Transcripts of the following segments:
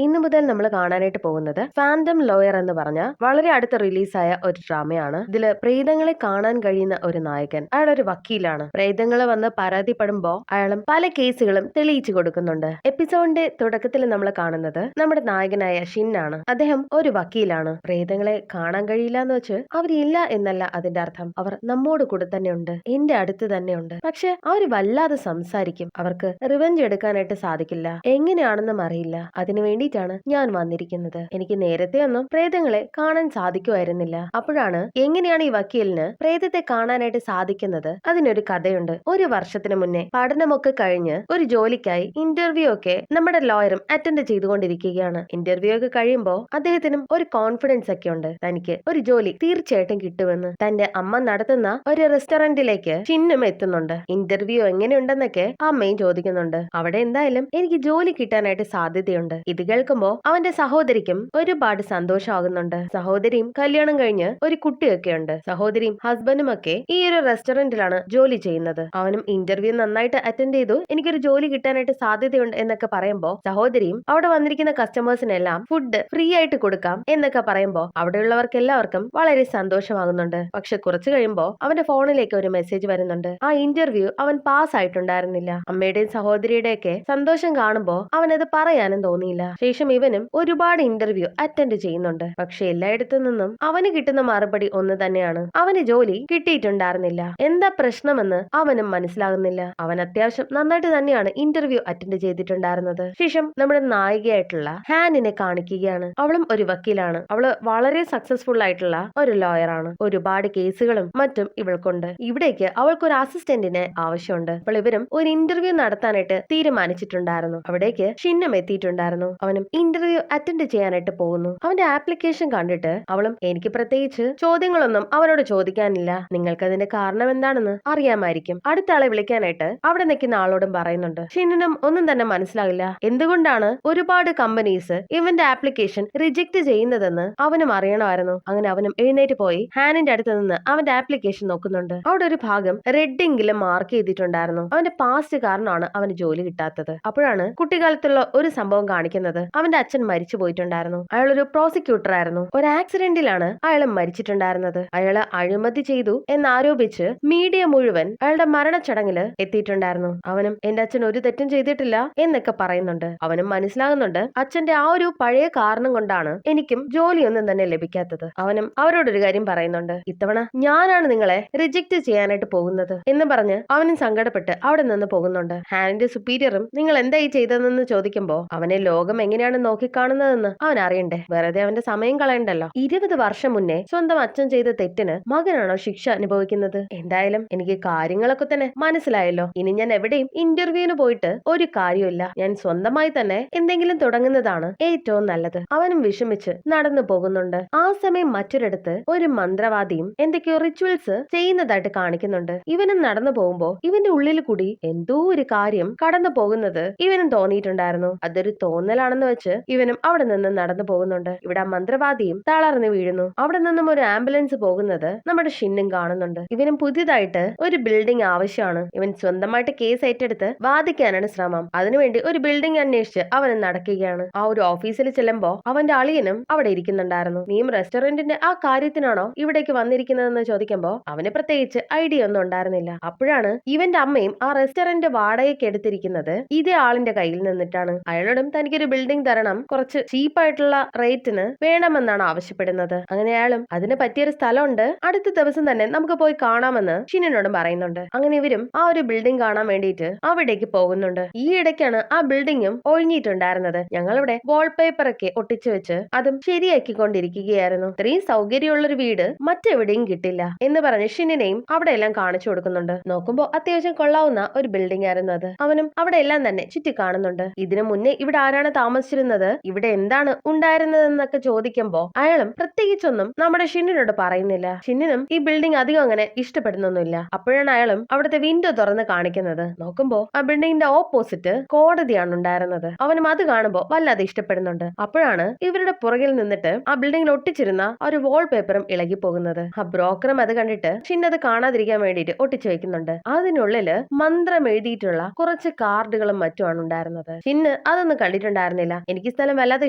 ഇന്നു മുതൽ നമ്മൾ കാണാനായിട്ട് പോകുന്നത് ഫാൻഡം ലോയർ എന്ന് പറഞ്ഞ വളരെ അടുത്ത് റിലീസായ ഒരു ഡ്രാമയാണ്. ഇതില് പ്രേതങ്ങളെ കാണാൻ കഴിയുന്ന ഒരു നായകൻ, അയാൾ ഒരു വക്കീലാണ്. പ്രേതങ്ങൾ വന്ന് പരാതിപ്പെടുമ്പോ അയാളും പല കേസുകളും തെളിയിച്ചു കൊടുക്കുന്നുണ്ട്. എപ്പിസോഡിന്റെ തുടക്കത്തിൽ നമ്മൾ കാണുന്നത് നമ്മുടെ നായകനായ ഷിന്നാണ്. അദ്ദേഹം ഒരു വക്കീലാണ്. പ്രേതങ്ങളെ കാണാൻ കഴിയില്ല എന്ന് വെച്ച് അവരില്ല എന്നല്ല അതിന്റെ അർത്ഥം. അവർ നമ്മോട് കൂടെ തന്നെ ഉണ്ട്, എന്റെ അടുത്ത് തന്നെ ഉണ്ട്. പക്ഷെ അവർ വല്ലാതെ സംസാരിക്കും. അവർക്ക് റിവെഞ്ച് എടുക്കാനായിട്ട് സാധിക്കില്ല, എങ്ങനെയാണെന്നും അറിയില്ല. അതിനു വേണ്ടിയിട്ടാണ് ഞാൻ വന്നിരിക്കുന്നത്. എനിക്ക് നേരത്തെ ഒന്നും പ്രേതങ്ങളെ കാണാൻ സാധിക്കുമായിരുന്നില്ല. അപ്പോഴാണ് എങ്ങനെയാണ് ഈ വക്കീലിന് പ്രേതത്തെ കാണാനായിട്ട് സാധിക്കുന്നത്? അതിനൊരു കഥയുണ്ട്. ഒരു വർഷത്തിന് മുന്നേ പഠനമൊക്കെ കഴിഞ്ഞ് ഒരു ജോലിക്കായി ഇന്റർവ്യൂ ഒക്കെ നമ്മുടെ ലോയറും അറ്റൻഡ് ചെയ്തുകൊണ്ടിരിക്കുകയാണ്. ഇന്റർവ്യൂ ഒക്കെ കഴിയുമ്പോൾ അദ്ദേഹത്തിനും ഒരു കോൺഫിഡൻസ് ഒക്കെ ഉണ്ട്, തനിക്ക് ഒരു ജോലി തീർച്ചയായിട്ടും കിട്ടുമെന്ന്. തന്റെ അമ്മ നടത്തുന്ന ഒരു റെസ്റ്റോറന്റിലേക്ക് ഷിന്നും എത്തുന്നുണ്ട്. ഇന്റർവ്യൂ എങ്ങനെയുണ്ടെന്നൊക്കെ അമ്മയും ചോദിക്കുന്നുണ്ട്. അവിടെ എന്തായാലും എനിക്ക് ജോലി കിട്ടാനായിട്ട് സാധ്യതയുണ്ട്. ഇത് കേൾക്കുമ്പോ അവന്റെ സഹോദരിക്കും ഒരുപാട് സന്തോഷമാകുന്നുണ്ട്. സഹോദരിയും കല്യാണം കഴിഞ്ഞ് ഒരു കുട്ടിയൊക്കെ ഉണ്ട്. സഹോദരിയും ഹസ്ബൻഡും ഒക്കെ ഈ ഒരു റെസ്റ്റോറന്റിലാണ് ജോലി ചെയ്യുന്നത്. അവനും ഇന്റർവ്യൂ നന്നായിട്ട് അറ്റൻഡ് ചെയ്തു, എനിക്കൊരു ജോലി കിട്ടാനായിട്ട് സാധ്യതയുണ്ട് എന്നൊക്കെ പറയുമ്പോ സഹോദരിയും അവിടെ വന്നിരിക്കുന്ന കസ്റ്റമേഴ്സിനെല്ലാം ഫുഡ് ഫ്രീ ആയിട്ട് കൊടുക്കാം എന്നൊക്കെ പറയുമ്പോ അവിടെയുള്ളവർക്ക് എല്ലാവർക്കും വളരെ സന്തോഷമാകുന്നുണ്ട്. പക്ഷെ കുറച്ചു കഴിയുമ്പോ അവന്റെ ഫോണിലേക്ക് ഒരു മെസ്സേജ് വരുന്നുണ്ട്. ആ ഇന്റർവ്യൂ അവൻ പാസ് ആയിട്ടുണ്ടായിരുന്നില്ല. അമ്മയുടെയും സഹോദരിയുടെ ഒക്കെ സന്തോഷം കാണുമ്പോ അവനത് പറയാനും തോന്നിയില്ല. ശേഷം ഇവനും ഒരുപാട് ഇന്റർവ്യൂ അറ്റൻഡ് ചെയ്യുന്നുണ്ട്. പക്ഷെ എല്ലായിടത്തു നിന്നും അവന് കിട്ടുന്ന മറുപടി ഒന്ന് തന്നെയാണ്, അവന് ജോലി കിട്ടിയിട്ടുണ്ടായിരുന്നില്ല. എന്താ പ്രശ്നമെന്ന് അവനും മനസ്സിലാകുന്നില്ല. അവൻ അത്യാവശ്യം നന്നായിട്ട് തന്നെയാണ് ഇന്റർവ്യൂ അറ്റൻഡ് ചെയ്തിട്ടുണ്ടായിരുന്നത്. ശേഷം നമ്മുടെ നായികയായിട്ടുള്ള ഹാനിനെ കാണിക്കുകയാണ്. അവളും ഒരു വക്കീലാണ്. അവള് വളരെ സക്സസ്ഫുൾ ആയിട്ടുള്ള ഒരു ലോയർ ആണ്. ഒരുപാട് കേസുകളും മറ്റും ഇവൾക്കുണ്ട്. ഇവിടേക്ക് അവൾക്കൊരു അസിസ്റ്റന്റിനെ ആവശ്യമുണ്ട്. അപ്പോൾ ഇവരും ഒരു ഇന്റർവ്യൂ നടത്താനായിട്ട് തീരുമാനിച്ചിട്ടുണ്ടായിരുന്നു. അവിടേക്ക് ഷിന്നും എത്തിയിട്ടുണ്ടായിരുന്നു. അവനും ഇന്റർവ്യൂ അറ്റൻഡ് ചെയ്യാനായിട്ട് പോകുന്നു. അവന്റെ ആപ്ലിക്കേഷൻ കണ്ടിട്ട് അവളും, എനിക്ക് പ്രത്യേകിച്ച് ചോദ്യങ്ങളൊന്നും അവനോട് ചോദിക്കാനില്ല, നിങ്ങൾക്ക് അതിന്റെ കാരണം എന്താണെന്ന് അറിയാമായിരിക്കും, അടുത്ത ആളെ വിളിക്കാനായിട്ട് അവിടെ നിൽക്കുന്ന ആളോടും പറയുന്നുണ്ട്. ഷിന്നിനും ഒന്നും തന്നെ മനസ്സിലാകില്ല, എന്തുകൊണ്ടാണ് ഒരുപാട് കമ്പനീസ് ഇവന്റെ ആപ്ലിക്കേഷൻ റിജക്ട് ചെയ്യുന്നതെന്ന് അവനും അറിയണമായിരുന്നു. അങ്ങനെ അവനും എഴുന്നേറ്റ് പോയി ഹാനിന്റെ അടുത്ത് നിന്ന് അവന്റെ ആപ്ലിക്കേഷൻ നോക്കുന്നുണ്ട്. അവിടെ ഒരു ഭാഗം റെഡെങ്കിലും മാർക്ക് ചെയ്തിട്ടുണ്ടായിരുന്നു. അവന്റെ പാസ്റ്റ് കാരണമാണ് അവന് ജോലി കിട്ടാത്തത്. അപ്പോഴാണ് കുട്ടിക്കാലത്തുള്ള ഒരു സംഭവം കാണിക്കുന്നത്. അവന്റെ അച്ഛൻ മരിച്ചു പോയിട്ടുണ്ടായിരുന്നു. അയാൾ ഒരു പ്രോസിക്യൂട്ടർ ആയിരുന്നു. ഒരു ആക്സിഡന്റിലാണ് അയാൾ മരിച്ചിട്ടുണ്ടായിരുന്നത്. അയാള് അഴിമതി ചെയ്തു എന്നാരോപിച്ച് മീഡിയ മുഴുവൻ അയാളുടെ മരണച്ചടങ്ങില് എത്തിയിട്ടുണ്ടായിരുന്നു. അവനും, എന്റെ അച്ഛൻ ഒരു തെറ്റും ചെയ്തിട്ടില്ല എന്നൊക്കെ പറയുന്നുണ്ട്. അവനും മനസ്സിലാകുന്നുണ്ട്, അച്ഛന്റെ ആ ഒരു പഴയ കാരണം കൊണ്ടാണ് എനിക്കും ജോലിയൊന്നും തന്നെ ലഭിക്കാത്തത്. അവനും അവരോടൊരു കാര്യം പറയുന്നുണ്ട്, ഇത്തവണ ഞാനാണ് നിങ്ങളെ റിജക്ട് ചെയ്യാനായിട്ട് പോകുന്നത് എന്ന് പറഞ്ഞ് അവനും സങ്കടപ്പെട്ട് അവിടെ നിന്ന് പോകുന്നുണ്ട്. ഹാനിന്റെ സുപ്പീരിയറും, നിങ്ങൾ എന്തായി ചെയ്തതെന്ന് ചോദിക്കുമ്പോ അവനെ ലോകം എങ്ങനെയാണ് നോക്കിക്കാണുന്നതെന്ന് അവൻ അറിയണ്ടേ, വെറുതെ അവന്റെ സമയം കളയണ്ടല്ലോ. 20 വർഷം മുന്നേ സ്വന്തം അച്ഛൻ ചെയ്ത തെറ്റിന് മകനാണോ ശിക്ഷ അനുഭവിക്കുന്നത്? എന്തായാലും എനിക്ക് കാര്യങ്ങളൊക്കെ തന്നെ മനസ്സിലായല്ലോ. ഇനി ഞാൻ എവിടെയും ഇന്റർവ്യൂവിന് പോയിട്ട് ഒരു കാര്യമില്ല, ഞാൻ സ്വന്തമായി തന്നെ എന്തെങ്കിലും തുടങ്ങുന്നതാണ് ഏറ്റവും നല്ലത്. അവനും വിഷമിച്ച് നടന്നു പോകുന്നുണ്ട്. ആ സമയം മറ്റൊരിടത്ത് ഒരു മന്ത്രവാദിയും എന്തൊക്കെയോ റിച്വൽസ് ചെയ്യുന്നതായിട്ട് കാണിക്കുന്നുണ്ട്. ഇവനും നടന്നു പോകുമ്പോ ഇവന്റെ ഉള്ളിൽ കൂടി എന്തോ ഒരു കാര്യം കടന്നു പോകുന്നത് ഇവനും തോന്നിയിട്ടുണ്ടായിരുന്നു. അതൊരു തോന്നലാണെന്ന് വെച്ച് ഇവനും അവിടെ നിന്ന് നടന്നു പോകുന്നുണ്ട്. ഇവിടെ മന്ത്രവാദിയും തളർന്നു വീഴുന്നു. അവിടെ നിന്നും ഒരു ആംബുലൻസ് പോകുന്നത് നമ്മുടെ ഷിന്നും കാണുന്നുണ്ട്. ഇവനും പുതിയതായിട്ട് ഒരു ബിൽഡിംഗ് ആവശ്യമാണ്. ഇവൻ സ്വന്തമായിട്ട് കേസ് ഏറ്റെടുത്ത് വാദിക്കാനാണ് ശ്രമം. അതിനുവേണ്ടി ഒരു ബിൽഡിംഗ് അന്വേഷിച്ച് അവൻ നടക്കുകയാണ്. ആ ഒരു ഓഫീസിൽ ചെല്ലുമ്പോ അവന്റെ അളിയനും അവിടെ ഇരിക്കുന്നുണ്ടായിരുന്നു. നീയും റെസ്റ്റോറന്റിന്റെ ആ കാര്യത്തിനാണോ ഇവിടേക്ക് വന്നിരിക്കുന്നതെന്ന് ചോദിക്കുമ്പോ അവന് പ്രത്യേകിച്ച് ഐഡിയ ഒന്നും ഉണ്ടായിരുന്നില്ല. അപ്പോഴാണ് ഇവന്റെ അമ്മയും ആ റെസ്റ്റോറന്റ് വാടകയ്ക്ക് എടുത്തിരിക്കുന്നത് ഇതേ ആളിന്റെ കയ്യിൽ നിന്നിട്ടാണ്. അയാളോടും തനിക്കൊരു ബിൽഡിംഗ് തരണം, കുറച്ച് ചീപ്പായിട്ടുള്ള റേറ്റിന് വേണമെന്നാണ് ആവശ്യപ്പെടുന്നത്. അങ്ങനെ അയാളും അതിന് പറ്റിയൊരു സ്ഥലമുണ്ട്, അടുത്ത ദിവസം തന്നെ നമുക്ക് പോയി കാണാമെന്ന് ഷിനിനോടും പറയുന്നുണ്ട്. അങ്ങനെ ഇവരും ആ ഒരു ബിൽഡിംഗ് കാണാൻ വേണ്ടിയിട്ട് അവിടേക്ക് പോകുന്നുണ്ട്. ഈ ഇടയ്ക്കാണ് ആ ബിൽഡിംഗും ഒഴിഞ്ഞിട്ടുണ്ടായിരുന്നത്. ഞങ്ങളിവിടെ വാൾപേപ്പർ ഒക്കെ ഒട്ടിച്ചു വെച്ച് അതും ശരിയാക്കിക്കൊണ്ടിരിക്കുകയായിരുന്നു. ഇത്രയും സൗകര്യമുള്ളൊരു വീട് മറ്റെവിടെയും കിട്ടില്ല എന്ന് പറഞ്ഞ് ഷിനിനെയും അവിടെ എല്ലാം കാണിച്ചു കൊടുക്കുന്നുണ്ട്. നോക്കുമ്പോ അത്യാവശ്യം കൊള്ളാവുന്ന ഒരു ബിൽഡിംഗ് ആയിരുന്നു അത്. അവനും അവിടെ എല്ലാം തന്നെ ചുറ്റി കാണുന്നുണ്ട്. ഇതിനു മുന്നേ ഇവിടെ ആരാണ് താമസിച്ചിരുന്നത്, ഇവിടെ എന്താണ് ഉണ്ടായിരുന്നതെന്നൊക്കെ ചോദിക്കുമ്പോ അയാളും പ്രത്യേകിച്ചൊന്നും നമ്മുടെ ഷിന്നിനോട് പറയുന്നില്ല. ഷിന്നിനും ഈ ബിൽഡിംഗ് അധികം അങ്ങനെ ഇഷ്ടപ്പെടുന്നൊന്നുമില്ല. അപ്പോഴാണ് അയാളും അവിടുത്തെ വിൻഡോ തുറന്ന് കാണിക്കുന്നത്. നോക്കുമ്പോ ആ ബിൽഡിംഗിന്റെ ഓപ്പോസിറ്റ് കോടതിയാണ് ഉണ്ടായിരുന്നത്. അവനും അത് കാണുമ്പോ വല്ലാതെ ഇഷ്ടപ്പെടുന്നുണ്ട്. അപ്പോഴാണ് ഇവരുടെ പുറകിൽ നിന്നിട്ട് ആ ബിൽഡിംഗിൽ ഒട്ടിച്ചിരുന്ന ഒരു വാൾ പേപ്പറും ഇളകി പോകുന്നത്. ആ ബ്രോക്കറും അത് കണ്ടിട്ട് ഷിന്നത് കാണാതിരിക്കാൻ വേണ്ടിയിട്ട് ഒട്ടിച്ചു വെക്കുന്നുണ്ട്. അതിനുള്ളില് മന്ത്രം എഴുതിയിട്ടുള്ള കുറച്ച് കാർഡുകളും മറ്റുമാണ് ഉണ്ടായിരുന്നത്. ഷിന്ന് അതൊന്നും കണ്ടിട്ടുണ്ടായിരുന്നില്ല. പറഞ്ഞില്ല. എനിക്ക് സ്ഥലം വല്ലാതെ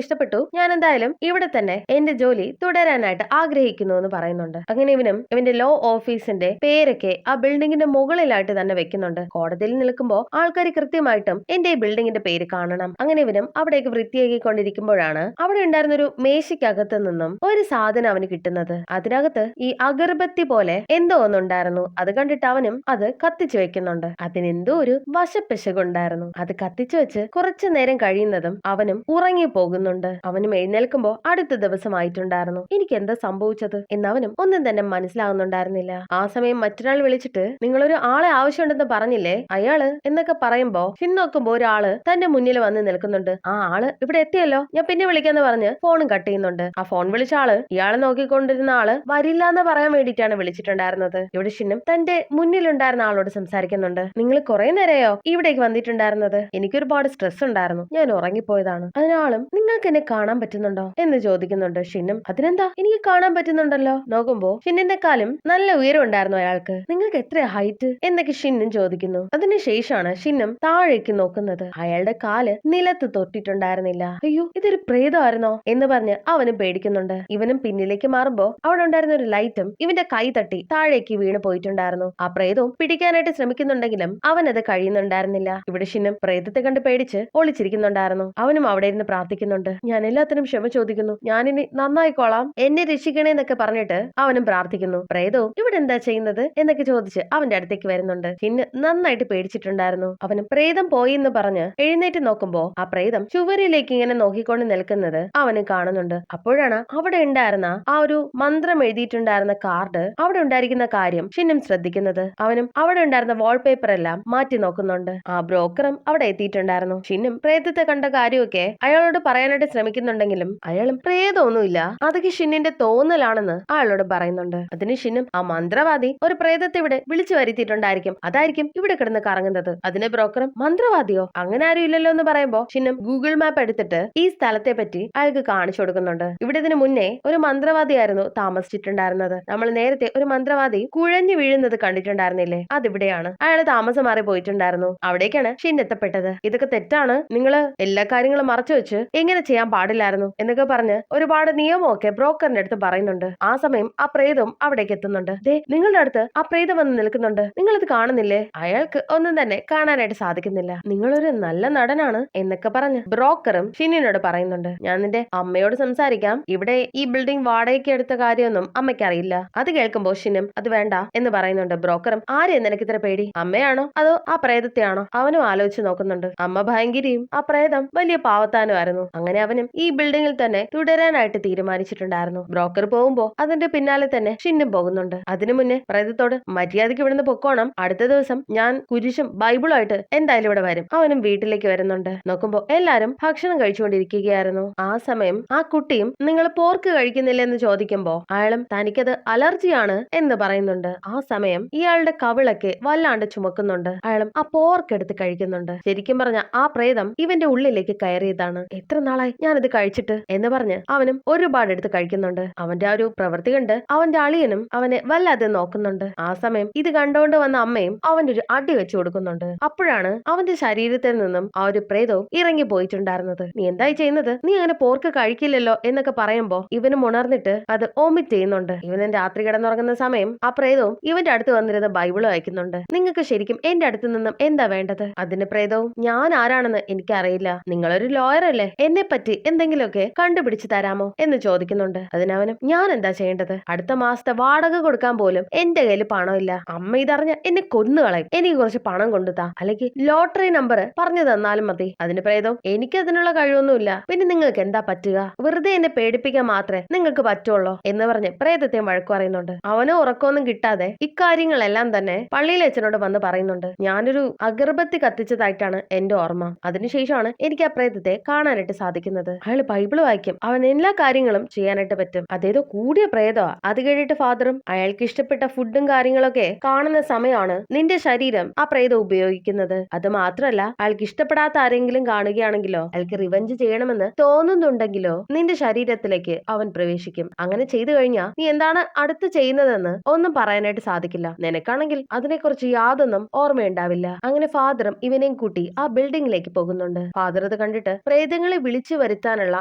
ഇഷ്ടപ്പെട്ടു. ഞാൻ എന്തായാലും ഇവിടെ തന്നെ എന്റെ ജോലി തുടരാനായിട്ട് ആഗ്രഹിക്കുന്നു എന്ന് പറയുന്നുണ്ട്. അങ്ങനെ ഇവനും ഇവന്റെ ലോ ഓഫീസിന്റെ പേരൊക്കെ ആ ബിൽഡിങ്ങിന്റെ മുകളിലായിട്ട് തന്നെ വെക്കുന്നുണ്ട്. കോടതിയിൽ നിൽക്കുമ്പോൾ ആൾക്കാർ കൃത്യമായിട്ടും എന്റെ ഈ ബിൽഡിങ്ങിന്റെ പേര് കാണണം. അങ്ങനെ ഇവനും അവിടേക്ക് വൃത്തിയാക്കിക്കൊണ്ടിരിക്കുമ്പോഴാണ് അവിടെ ഉണ്ടായിരുന്ന ഒരു മേശയ്ക്കകത്ത് നിന്നും ഒരു സാധനം അവന് കിട്ടുന്നത്. അതിനകത്ത് ഈ അഗർബത്തി പോലെ എന്തോ ഒന്നുണ്ടായിരുന്നു. അത് കണ്ടിട്ട് അവനും അത് കത്തിച്ചു വെക്കുന്നുണ്ട്. അതിനെന്തോ ഒരു വശപ്പിശകുണ്ടായിരുന്നു. അത് കത്തിച്ചു വെച്ച് കുറച്ചു നേരം കഴിയുന്നതും അവനും ഉറങ്ങി പോകുന്നുണ്ട്. അവനും എഴുന്നേൽക്കുമ്പോ അടുത്ത ദിവസമായിട്ടുണ്ടായിരുന്നു. എനിക്ക് എന്താ സംഭവിച്ചത് എന്നവനും ഒന്നും തന്നെ മനസ്സിലാവുന്നുണ്ടായിരുന്നില്ല. ആ സമയം മറ്റൊരാൾ വിളിച്ചിട്ട് നിങ്ങളൊരു ആളെ ആവശ്യമുണ്ടെന്ന് പറഞ്ഞില്ലേ, അയാള് എന്നൊക്കെ പറയുമ്പോ ഷിൻ നോക്കുമ്പോ ഒരാള് തന്റെ മുന്നിൽ വന്ന് നിൽക്കുന്നുണ്ട്. ആ ആള് ഇവിടെ എത്തിയല്ലോ, ഞാൻ പിന്നെ വിളിക്കാന്ന് പറഞ്ഞ് ഫോണും കട്ട് ചെയ്യുന്നുണ്ട്. ആ ഫോൺ വിളിച്ച ആള് ഇയാളെ നോക്കിക്കൊണ്ടിരുന്ന ആള് വരില്ല എന്ന് പറയാൻ വേണ്ടിയിട്ടാണ് വിളിച്ചിട്ടുണ്ടായിരുന്നത്. ഇവിടെ ഷിന്നും തന്റെ മുന്നിലുണ്ടായിരുന്ന ആളോട് സംസാരിക്കുന്നുണ്ട്. നിങ്ങൾ കുറെ നേരയോ ഇവിടേക്ക് വന്നിട്ടുണ്ടായിരുന്നത്? എനിക്കൊരുപാട് സ്ട്രെസ് ഉണ്ടായിരുന്നു, ഞാൻ ഉറങ്ങിപ്പോയതാണ്. അതിനാളും നിങ്ങൾക്ക് എന്നെ കാണാൻ പറ്റുന്നുണ്ടോ എന്ന് ചോദിക്കുന്നുണ്ട്. ഷിന്നും അതിനെന്താ, എനിക്ക് കാണാൻ പറ്റുന്നുണ്ടല്ലോ. നോക്കുമ്പോ ഷിന്നിന്റെ കാലും നല്ല ഉയരം ഉണ്ടായിരുന്നു അയാൾക്ക്. നിങ്ങൾക്ക് എത്ര ഹൈറ്റ് എന്നൊക്കെ ഷിന്നും ചോദിക്കുന്നു. അതിനുശേഷമാണ് ഷിന്നും താഴേക്ക് നോക്കുന്നത്. അയാളുടെ കാല് നിലത്ത് തൊട്ടിട്ടുണ്ടായിരുന്നില്ല. അയ്യോ, ഇതൊരു പ്രേതമായിരുന്നോ എന്ന് പറഞ്ഞ് അവനും പേടിക്കുന്നുണ്ട്. ഇവനും പിന്നിലേക്ക് മാറുമ്പോ അവിടെ ഉണ്ടായിരുന്ന ഒരു ലൈറ്റും ഇവന്റെ കൈ തട്ടി താഴേക്ക് വീണ് പോയിട്ടുണ്ടായിരുന്നു. ആ പ്രേതവും പിടിക്കാനായിട്ട് ശ്രമിക്കുന്നുണ്ടെങ്കിലും അവനത് കഴിയുന്നുണ്ടായിരുന്നില്ല. ഇവിടെ ഷിന്നും പ്രേതത്തെ കണ്ട് പേടിച്ച് ഒളിച്ചിരിക്കുന്നുണ്ടായിരുന്നു. അവനും അവിടെ ഇരുന്ന് പ്രാർത്ഥിക്കുന്നുണ്ട്. ഞാൻ എല്ലാത്തിനും ക്ഷമ ചോദിക്കുന്നു, ഞാനിനി നന്നായിക്കോളാം, എന്നെ രക്ഷിക്കണേ എന്നൊക്കെ പറഞ്ഞിട്ട് അവനും പ്രാർത്ഥിക്കുന്നു. പ്രേതവും ഇവിടെ എന്താ ചെയ്യുന്നത് എന്നൊക്കെ ചോദിച്ച് അവന്റെ അടുത്തേക്ക് വരുന്നുണ്ട്. ഷിന്ന് നന്നായിട്ട് പേടിച്ചിട്ടുണ്ടായിരുന്നു. അവനും പ്രേതം പോയി എന്ന് പറഞ്ഞ് എഴുന്നേറ്റ് നോക്കുമ്പോ ആ പ്രേതം ചുവരിലേക്ക് ഇങ്ങനെ നോക്കിക്കൊണ്ട് നിൽക്കുന്നത് അവനും കാണുന്നുണ്ട്. അപ്പോഴാണ് അവിടെ ഉണ്ടായിരുന്ന ആ ഒരു മന്ത്രം എഴുതിയിട്ടുണ്ടായിരുന്ന കാർഡ് അവിടെ ഉണ്ടായിരിക്കുന്ന കാര്യം ഷിന്നും ശ്രദ്ധിക്കുന്നത്. അവനും അവിടെ ഉണ്ടായിരുന്ന വാൾപേപ്പർ എല്ലാം മാറ്റി നോക്കുന്നുണ്ട്. ആ ബ്രോക്കറും അവിടെ എത്തിയിട്ടുണ്ടായിരുന്നു. ഷിന്നും പ്രേതത്തെ കണ്ട കാര്യമൊക്കെ അയാളോട് പറയാനായിട്ട് ശ്രമിക്കുന്നുണ്ടെങ്കിലും അയാളും പ്രേതമൊന്നുമില്ല, അതൊക്കെ ഷിന്നിന്റെ തോന്നലാണെന്ന് അയാളോട് പറയുന്നുണ്ട്. അതിന് ഷിന്നും ആ മന്ത്രവാദി ഒരു പ്രേതത്തെ ഇവിടെ വിളിച്ചു വരുത്തിയിട്ടുണ്ടായിരിക്കും, അതായിരിക്കും ഇവിടെ കിടന്ന് കറങ്ങുന്നത്. അതിന് ബ്രോക്കറും മന്ത്രവാദിയോ, അങ്ങനെ ആരും ഇല്ലല്ലോ എന്ന് പറയുമ്പോ ഷിന്നും ഗൂഗിൾ മാപ്പ് എടുത്തിട്ട് ഈ സ്ഥലത്തെ പറ്റി അയാൾക്ക് കാണിച്ചു കൊടുക്കുന്നുണ്ട്. ഇവിടെ ഇതിനു മുന്നേ ഒരു മന്ത്രവാദിയായിരുന്നു താമസിച്ചിട്ടുണ്ടായിരുന്നത്. നമ്മൾ നേരത്തെ ഒരു മന്ത്രവാദി കുഴഞ്ഞു വീഴുന്നത് കണ്ടിട്ടുണ്ടായിരുന്നില്ലേ, അതിവിടെയാണ്. അയാൾ താമസം മാറി പോയിട്ടുണ്ടായിരുന്നു. അവിടേക്കാണ് ഷിൻ എത്തപ്പെട്ടത്. ഇതൊക്കെ തെറ്റാണ്, നിങ്ങള് എല്ലാ കാര്യങ്ങളും മറച്ചു വെച്ച് എങ്ങനെ ചെയ്യാൻ പാടില്ലായിരുന്നു എന്നൊക്കെ പറഞ്ഞ് ഒരുപാട് നിയമമൊക്കെ ബ്രോക്കറിന്റെ അടുത്ത് പറയുന്നുണ്ട്. ആ സമയം ആ പ്രേതവും അവിടേക്ക് എത്തുന്നുണ്ട്. ദേ, നിങ്ങളുടെ അടുത്ത് ആ പ്രേതം വന്ന് നിൽക്കുന്നുണ്ട്, നിങ്ങളിത് കാണുന്നില്ലേ? അയാൾക്ക് ഒന്നും തന്നെ കാണാനായിട്ട് സാധിക്കുന്നില്ല. നിങ്ങളൊരു നല്ല നടനാണ് എന്നൊക്കെ പറഞ്ഞ് ബ്രോക്കറും ഷിന്നിനോട് പറയുന്നുണ്ട്. ഞാൻ നിന്റെ അമ്മയോട് സംസാരിക്കാം, ഇവിടെ ഈ ബിൽഡിംഗ് വാടകയ്ക്ക് എടുത്ത കാര്യമൊന്നും അമ്മയ്ക്ക് അറിയില്ല. അത് കേൾക്കുമ്പോ ഷിന്നും അത് വേണ്ട എന്ന് പറയുന്നുണ്ട്. ബ്രോക്കറും ആരെയും നിനക്ക് ഇത്ര പേടി, അമ്മയാണോ അതോ ആ പ്രേതത്തെയാണോ? അവനും ആലോചിച്ച് നോക്കുന്നുണ്ട്. അമ്മ ഭയങ്കരിയും ആ പ്രേതം വലിയ പാവത്താനും ആയിരുന്നു. അങ്ങനെ അവനും ഈ ബിൽഡിംഗിൽ തന്നെ തുടരാനായിട്ട് തീരുമാനിച്ചിട്ടുണ്ടായിരുന്നു. ബ്രോക്കർ പോകുമ്പോ അതിന്റെ പിന്നാലെ തന്നെ ഷിന്നും പോകുന്നുണ്ട്. അതിനു മുന്നേ പ്രേതത്തോട് മര്യാദയ്ക്ക് ഇവിടുന്ന് പൊക്കോണം, അടുത്ത ദിവസം ഞാൻ കുരിശും ബൈബിളുമായിട്ട് എന്തായാലും ഇവിടെ വരും. അവനും വീട്ടിലേക്ക് വരുന്നുണ്ട്. നോക്കുമ്പോ എല്ലാരും ഭക്ഷണം കഴിച്ചുകൊണ്ടിരിക്കുകയായിരുന്നു. ആ സമയം ആ കുട്ടിയും നിങ്ങൾ പോർക്ക് കഴിക്കുന്നില്ല എന്ന് ചോദിക്കുമ്പോ അയാളും തനിക്കത് അലർജിയാണ് എന്ന് പറയുന്നുണ്ട്. ആ സമയം ഇയാളുടെ കവിളൊക്കെ വല്ലാണ്ട് ചുമക്കുന്നുണ്ട്. അയാളും ആ പോർക്ക് എടുത്ത് കഴിക്കുന്നുണ്ട്. ശരിക്കും പറഞ്ഞ ആ പ്രേതം ഇവന്റെ ഉള്ളിലേക്ക് കയറിയതാണ്. എത്ര നാളായി ഞാനിത് കഴിച്ചിട്ട് എന്ന് പറഞ്ഞ് അവനും ഒരുപാട് എടുത്ത് കഴിക്കുന്നുണ്ട്. അവന്റെ ആ ഒരു പ്രവൃത്തി കണ്ട് അവന്റെ അളിയനും അവനെ വല്ലാതെ നോക്കുന്നുണ്ട്. ആ സമയം ഇത് കണ്ടുകൊണ്ട് വന്ന അമ്മയും അവന്റെ ഒരു അടി വെച്ചു കൊടുക്കുന്നുണ്ട്. അപ്പോഴാണ് അവന്റെ ശരീരത്തിൽ നിന്നും ആ ഒരു പ്രേതവും ഇറങ്ങി പോയിട്ടുണ്ടായിരുന്നത്. നീ എന്തായി ചെയ്യുന്നത്, നീ അങ്ങനെ പോർക്ക് കഴിക്കില്ലല്ലോ എന്നൊക്കെ പറയുമ്പോ ഇവനും ഉണർന്നിട്ട് അത് ഓമിറ്റ് ചെയ്യുന്നുണ്ട്. ഇവനും രാത്രി കിടന്നുറങ്ങുന്ന സമയം ആ പ്രേതവും ഇവന്റെ അടുത്ത് വന്നിരുന്ന ബൈബിൾ വായിക്കുന്നുണ്ട്. നിങ്ങൾക്ക് ശരിക്കും എന്റെ അടുത്ത് നിന്നും എന്താ വേണ്ടത്? അതിന് പ്രേതവും ഞാൻ ആരാണെന്ന് എനിക്കറിയില്ല, നിങ്ങളൊരു ലോയർ അല്ലേ, എന്നെ പറ്റി എന്തെങ്കിലുമൊക്കെ കണ്ടുപിടിച്ച് തരാമോ എന്ന് ചോദിക്കുന്നുണ്ട്. അതിനവനും ഞാൻ എന്താ ചെയ്യേണ്ടത്, അടുത്ത മാസത്തെ വാടക കൊടുക്കാൻ പോലും എന്റെ കയ്യിൽ പണമില്ല, അമ്മ ഇതറിഞ്ഞ എന്നെ കൊന്നുകളയും, എനിക്ക് കുറച്ച് പണം കൊണ്ടുതാ, അല്ലെങ്കിൽ ലോട്ടറി നമ്പർ പറഞ്ഞു തന്നാലും മതി. അതിന് പ്രേതവും എനിക്ക് അതിനുള്ള കഴിവൊന്നുമില്ല, പിന്നെ നിങ്ങൾക്ക് എന്താ പറ്റുക, വെറുതെ എന്നെ പേടിപ്പിക്കാൻ മാത്രമേ നിങ്ങൾക്ക് പറ്റുള്ളൂ എന്ന് പറഞ്ഞ് പ്രേതത്തെ വഴക്കു പറയുന്നുണ്ട്. അവനും ഉറക്കമൊന്നും കിട്ടാതെ ഇക്കാര്യങ്ങളെല്ലാം തന്നെ പള്ളിയിലെ അച്ഛനോട് വന്ന് പറയുന്നുണ്ട്. ഞാനൊരു അഗർബത്തി കത്തിച്ചതായിട്ടാണ് എന്റെ ഓർമ്മ, അതിനുശേഷമാണ് എനിക്ക് ആ പ്രേതത്തെ കാണാനായിട്ട് സാധിക്കുന്നത്. അയാൾ ബൈബിൾ വായിക്കും, അവൻ എല്ലാ കാര്യങ്ങളും ചെയ്യാനായിട്ട് പറ്റും, അതേതോ കൂടിയ പ്രേതമാ. അത് കേട്ടിട്ട് ഫാദറും അയാൾക്ക് ഇഷ്ടപ്പെട്ട ഫുഡും കാര്യങ്ങളൊക്കെ കാണുന്ന സമയമാണ് നിന്റെ ശരീരം ആ പ്രേതം ഉപയോഗിക്കുന്നത്. അത് മാത്രല്ല, അയാൾക്ക് ഇഷ്ടപ്പെടാത്ത ആരെങ്കിലും കാണുകയാണെങ്കിലോ അയാൾക്ക് റിവഞ്ച് ചെയ്യണമെന്ന് തോന്നുന്നുണ്ടെങ്കിലോ നിന്റെ ശരീരത്തിലേക്ക് അവൻ പ്രവേശിക്കും. അങ്ങനെ ചെയ്തു കഴിഞ്ഞാൽ നീ എന്താണ് അടുത്ത് ചെയ്യുന്നതെന്ന് ഒന്നും പറയാനായിട്ട് സാധിക്കില്ല. നിനക്കാണെങ്കിൽ അതിനെക്കുറിച്ച് യാതൊന്നും ഓർമ്മയുണ്ടാവില്ല. അങ്ങനെ ഫാദറും ഇവനെയും കൂട്ടി ആ ബിൽഡിംഗിലേക്ക് പോകുന്നുണ്ട്. ഫാദർ അത് കണ്ടിട്ട് കണ്ടിട്ട് പ്രേതങ്ങളെ വിളിച്ചു വരുത്താനുള്ള